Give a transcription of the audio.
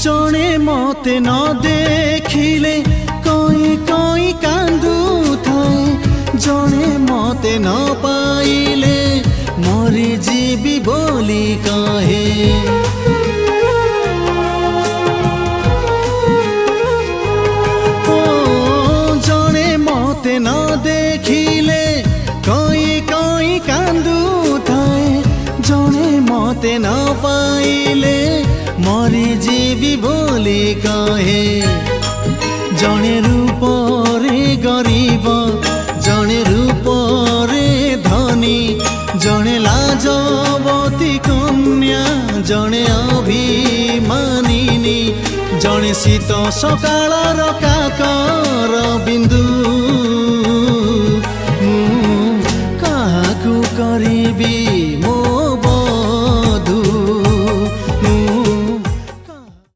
जणे मते न देखिले कई कई कांदू थाए जणे मते न पाइले मरी जीवी बोली कहे जणे मते न देखिले कई कई कांदू थाए जणे मते न पाइले मरी जीवी बोली कहे जणे रूप रे गरीब जणे रूप रे धनी जणे लाजवती कन्या जणे अभिमानिनी जणे शीत सकाळर